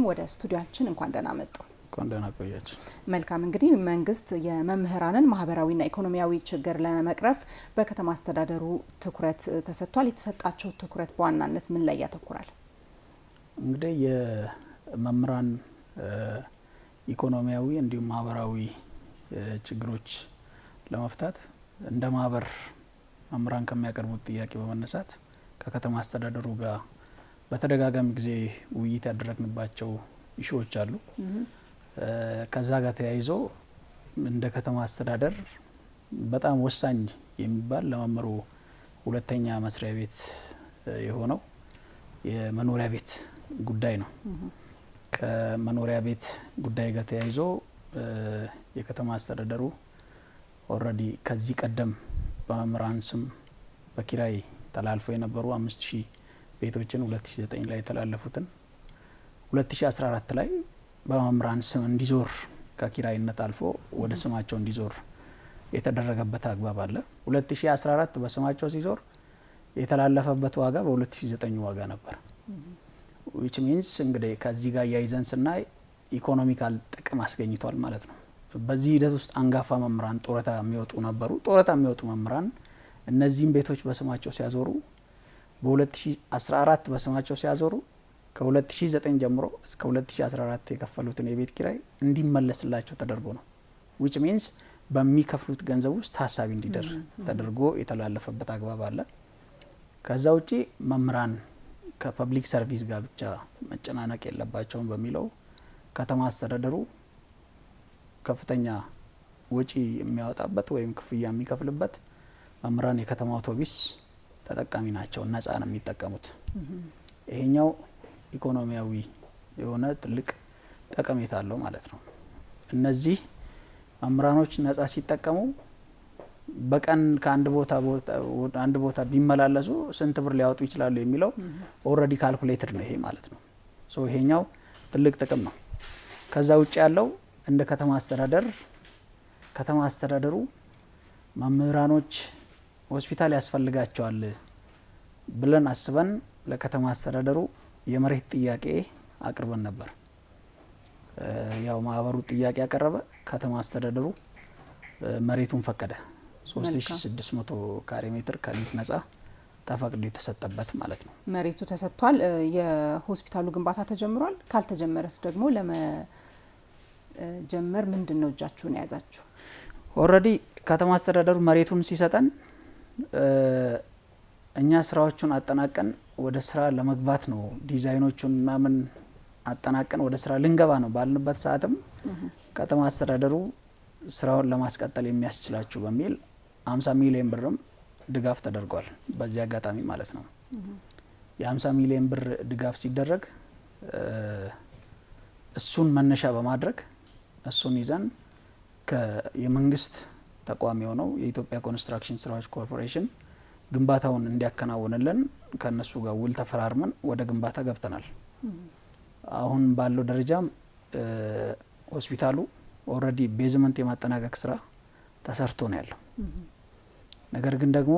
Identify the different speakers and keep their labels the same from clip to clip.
Speaker 1: ወደ ስቱዲዮአችን እንኳን ደህና መጡ።
Speaker 2: እንኳን ደህና ቆያችሁ።
Speaker 1: መልካም እንግዲህ መንግስት የመምህራንን ማህበራዊና ኢኮኖሚያዊ ችግር ለመቅረፍ በከተማ አስተዳደሩ ትኩረት ተሰጥቷል። የተሰጣቸው ትኩረት በዋናነት ምን ላይ ያተኩራል?
Speaker 2: እንግዲህ የመምህራን ኢኮኖሚያዊ እንዲሁም ማህበራዊ ችግሮች ለመፍታት እንደ ማህበር መምህራን ከሚያቀርቡት ጥያቄ በመነሳት ከከተማ አስተዳደሩ ጋር በተደጋጋሚ ጊዜ ውይይት ያደረግንባቸው ኢሹዎች አሉ። ከዛ ጋር ተያይዞ እንደ ከተማ አስተዳደር በጣም ወሳኝ የሚባል ለመምህሩ ሁለተኛ መስሪያ ቤት የሆነው የመኖሪያ ቤት ጉዳይ ነው። ከመኖሪያ ቤት ጉዳይ ጋር ተያይዞ የከተማ አስተዳደሩ ኦሬዲ ከዚህ ቀደም በመምህራን ስም በኪራይ ተላልፎ የነበሩ 5000 ቤቶችን 2009 ላይ ተላለፉትን 2014 ላይ በመምህራን ስም እንዲዞር ከኪራይነት አልፎ ወደ ስማቸው እንዲዞር የተደረገበት አግባብ አለ። 2014 በስማቸው ሲዞር የተላለፈበት ዋጋ በ2009 ዋጋ ነበር። which means እንግዲህ ከዚህ ጋር ያይዘን ስናይ ኢኮኖሚካል ጥቅም አስገኝቷል ማለት ነው። በዚህ ሂደት ውስጥ አንጋፋ መምህራን ጡረታ የሚወጡ ነበሩ። ጡረታ የሚወጡ መምህራን እነዚህን ቤቶች በስማቸው ሲያዞሩ በ2014 በስማቸው ሲያዞሩ ከ2009 ጀምሮ እስከ 2014 የከፈሉትን የቤት ኪራይ እንዲመለስላቸው ተደርጎ ነው። which means በሚከፍሉት ገንዘብ ውስጥ ታሳቢ እንዲደር ተደርጎ የተላለፈበት አግባብ አለ። ከዛ ውጪ መምህራን ከፐብሊክ ሰርቪስ ጋር ብቻ መጨናነቅ የለባቸውም በሚለው ከተማ አስተዳደሩ ከፍተኛ ወጪ የሚያወጣበት ወይም ክፍያ የሚከፍልበት መምህራን የከተማ አውቶቡስ ተጠቃሚ ናቸው፣ ነፃ ነው የሚጠቀሙት። ይሄኛው ኢኮኖሚያዊ የሆነ ትልቅ ጠቀሜታ አለው ማለት ነው። እነዚህ መምህራኖች ነፃ ሲጠቀሙ በቀን ከአንድ ቦታ ቢመላለሱ ስንት ብር ሊያወጡ ይችላሉ የሚለው ኦሬዲ ካልኩሌትድ ነው ይሄ ማለት ነው። ሶ ይሄኛው ትልቅ ጥቅም ነው። ከዛ ውጪ ያለው እንደ ከተማ አስተዳደሩ መምህራኖች ሆስፒታል ያስፈልጋቸዋል ብለን አስበን ለከተማ አስተዳደሩ የመሬት ጥያቄ አቅርበን ነበር። ያው ማህበሩ ጥያቄ ያቀረበ ከተማ አስተዳደሩ መሬቱን ፈቀደ። 3600 ካሬ ሜትር ከሊዝ ነፃ ተፈቅዶ የተሰጠበት ማለት ነው።
Speaker 1: መሬቱ ተሰጥቷል። የሆስፒታሉ ግንባታ ተጀምሯል። ካልተጀመረስ ደግሞ ጀመር ምንድነው እጃችሁን ያዛችሁ?
Speaker 2: ኦሬዲ ከተማ አስተዳደሩ መሬቱን ሲሰጠን እኛ ስራዎቹን አጠናቀን ወደ ስራ ለመግባት ነው። ዲዛይኖቹን ማምን አጠናቀን ወደ ስራ ልንገባ ነው ባልንበት ሰዓትም ከተማ አስተዳደሩ ስራውን ለማስቀጠል የሚያስችላችሁ በሚል 50 ሚሊዮን ብርም ድጋፍ ተደርጓል። በዚህ አጋጣሚ ማለት ነው የ50 ሚሊዮን ብር ድጋፍ ሲደረግ እሱን መነሻ በማድረግ እሱን ይዘን የመንግስት ተቋም የሆነው የኢትዮጵያ ኮንስትራክሽን ስራዎች ኮርፖሬሽን ግንባታውን እንዲያከናውንልን ከነሱ ጋር ውል ተፈራርመን ወደ ግንባታ ገብተናል። አሁን ባለው ደረጃ ሆስፒታሉ ኦሬዲ ቤዝመንት የማጠናቀቅ ስራ ተሰርቶ ነው ያለው። ነገር ግን ደግሞ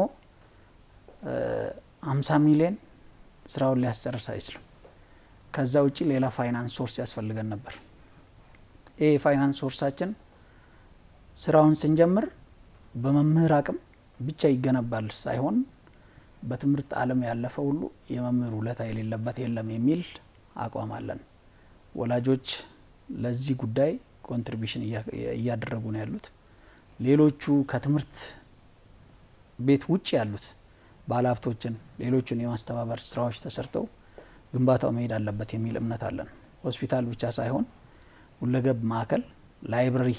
Speaker 2: 50 ሚሊዮን ስራውን ሊያስጨርስ አይችልም። ከዛ ውጪ ሌላ ፋይናንስ ሶርስ ያስፈልገን ነበር። ይሄ ፋይናንስ ሶርሳችን ስራውን ስንጀምር በመምህር አቅም ብቻ ይገነባል ሳይሆን በትምህርት ዓለም ያለፈ ሁሉ የመምህር ውለታ የሌለበት የለም የሚል አቋም አለን። ወላጆች ለዚህ ጉዳይ ኮንትሪቢዩሽን እያደረጉ ነው ያሉት። ሌሎቹ ከትምህርት ቤት ውጪ ያሉት ባለሀብቶችን ሌሎቹን የማስተባበር ስራዎች ተሰርተው ግንባታው መሄድ አለበት የሚል እምነት አለን። ሆስፒታል ብቻ ሳይሆን ሁለገብ ማዕከል፣ ላይብረሪ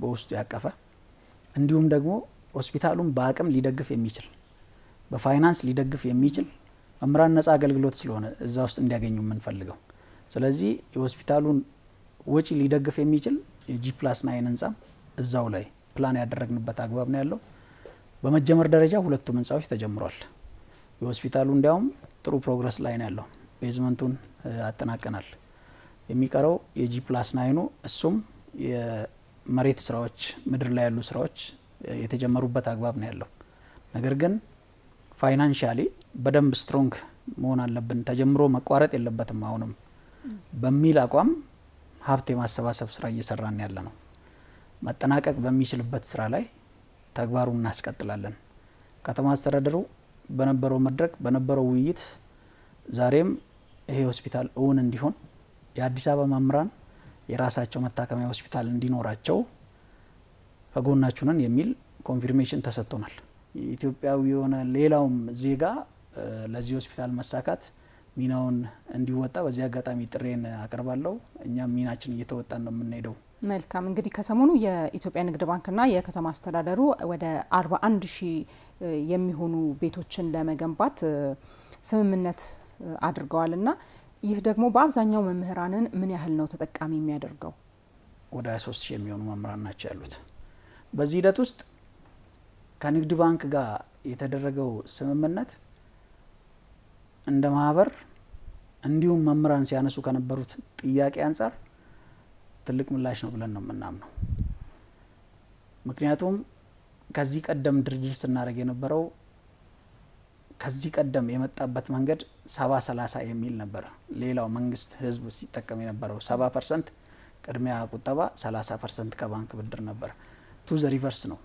Speaker 2: በውስጡ ያቀፈ እንዲሁም ደግሞ ሆስፒታሉን በአቅም ሊደግፍ የሚችል በፋይናንስ ሊደግፍ የሚችል መምህራን ነፃ አገልግሎት ስለሆነ እዛ ውስጥ እንዲያገኙ የምንፈልገው። ስለዚህ የሆስፒታሉን ወጪ ሊደግፍ የሚችል የጂ+9 ህንጻም እዛው ላይ ፕላን ያደረግንበት አግባብ ነው ያለው። በመጀመር ደረጃ ሁለቱም ህንጻዎች ተጀምሯል። የሆስፒታሉ እንዲያውም ጥሩ ፕሮግረስ ላይ ነው ያለው። ቤዝመንቱን አጠናቀናል። የሚቀረው የጂ+9 እሱም የመሬት ስራዎች ምድር ላይ ያሉ ስራዎች የተጀመሩበት አግባብ ነው ያለው። ነገር ግን ፋይናንሻሊ በደንብ ስትሮንግ መሆን አለብን። ተጀምሮ መቋረጥ የለበትም። አሁንም በሚል አቋም ሀብት የማሰባሰብ ስራ እየሰራን ያለ ነው። መጠናቀቅ በሚችልበት ስራ ላይ ተግባሩን እናስቀጥላለን። ከተማ አስተዳደሩ በነበረው መድረክ በነበረው ውይይት ዛሬም ይሄ ሆስፒታል እውን እንዲሆን የአዲስ አበባ መምህራን የራሳቸው መታከሚያ ሆስፒታል እንዲኖራቸው ከጎናችሁ ነን የሚል ኮንፊርሜሽን ተሰጥቶናል። ኢትዮጵያዊ የሆነ ሌላውም ዜጋ ለዚህ ሆስፒታል መሳካት ሚናውን እንዲወጣ በዚህ አጋጣሚ ጥሬን አቀርባለሁ። እኛም ሚናችን እየተወጣን ነው የምንሄደው።
Speaker 1: መልካም እንግዲህ ከሰሞኑ የኢትዮጵያ ንግድ ባንክና የከተማ አስተዳደሩ ወደ 41,000 የሚሆኑ ቤቶችን ለመገንባት ስምምነት አድርገዋልና ይህ ደግሞ በአብዛኛው መምህራንን ምን ያህል ነው ተጠቃሚ የሚያደርገው?
Speaker 2: ወደ 23,000 የሚሆኑ መምህራን ናቸው ያሉት። በዚህ ሂደት ውስጥ ከንግድ ባንክ ጋር የተደረገው ስምምነት እንደ ማህበር እንዲሁም መምህራን ሲያነሱ ከነበሩት ጥያቄ አንጻር ትልቅ ምላሽ ነው ብለን ነው የምናምነው። ምክንያቱም ከዚህ ቀደም ድርድር ስናደርግ የነበረው ከዚህ ቀደም የመጣበት መንገድ 70-30 የሚል ነበር። ሌላው መንግስት ህዝብ ሲጠቀም የነበረው 70% ቅድሚያ ቁጠባ 30% ከባንክ ብድር ነበር። ቱ ዘ ሪቨርስ ነው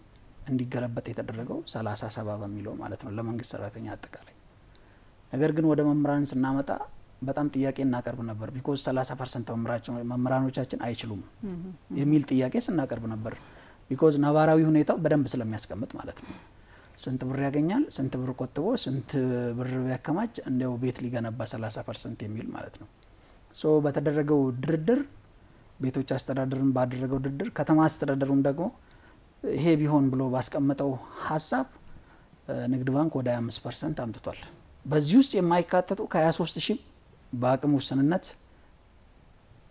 Speaker 2: እንዲገለበጥ የተደረገው 30-70 በሚለው ማለት ነው ለመንግስት ሰራተኛ አጠቃላይ። ነገር ግን ወደ መምህራን ስናመጣ በጣም ጥያቄ እናቀርብ ነበር። ቢኮዝ 30% መምህራኖቻችን አይችሉም የሚል ጥያቄ ስናቀርብ ነበር። ቢኮዝ ነባራዊ ሁኔታው በደንብ ስለሚያስቀምጥ ማለት ነው። ስንት ብር ያገኛል፣ ስንት ብር ቆጥቦ፣ ስንት ብር ያከማች እንደው ቤት ሊገነባ 30% የሚል ማለት ነው። ሶ በተደረገው ድርድር ቤቶች አስተዳደሩን ባደረገው ድርድር ከተማ አስተዳደሩም ደግሞ ይሄ ቢሆን ብሎ ባስቀመጠው ሐሳብ ንግድ ባንክ ወደ 25% አምጥቷል። በዚህ ውስጥ የማይካተቱ ከ23,000 በአቅም ውስንነት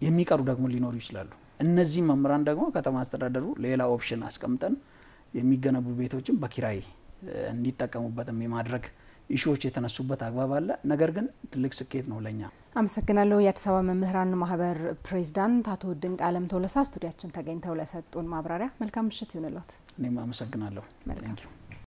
Speaker 2: የሚቀሩ ደግሞ ሊኖሩ ይችላሉ። እነዚህ መምህራን ደግሞ ከተማ አስተዳደሩ ሌላ ኦፕሽን አስቀምጠን የሚገነቡ ቤቶችን በኪራይ እንዲጠቀሙበትም የማድረግ ኢሹዎች የተነሱበት አግባብ አለ። ነገር ግን ትልቅ ስኬት ነው ለኛ።
Speaker 1: አመሰግናለሁ። የአዲስ አበባ መምህራን ማህበር ፕሬዝዳንት አቶ ድንቅአለም ቶለሳ ስቱዲያችን ተገኝተው ለሰጡን ማብራሪያ መልካም ምሽት ይሁንልዎት።
Speaker 2: እኔም አመሰግናለሁ።
Speaker 1: መልካም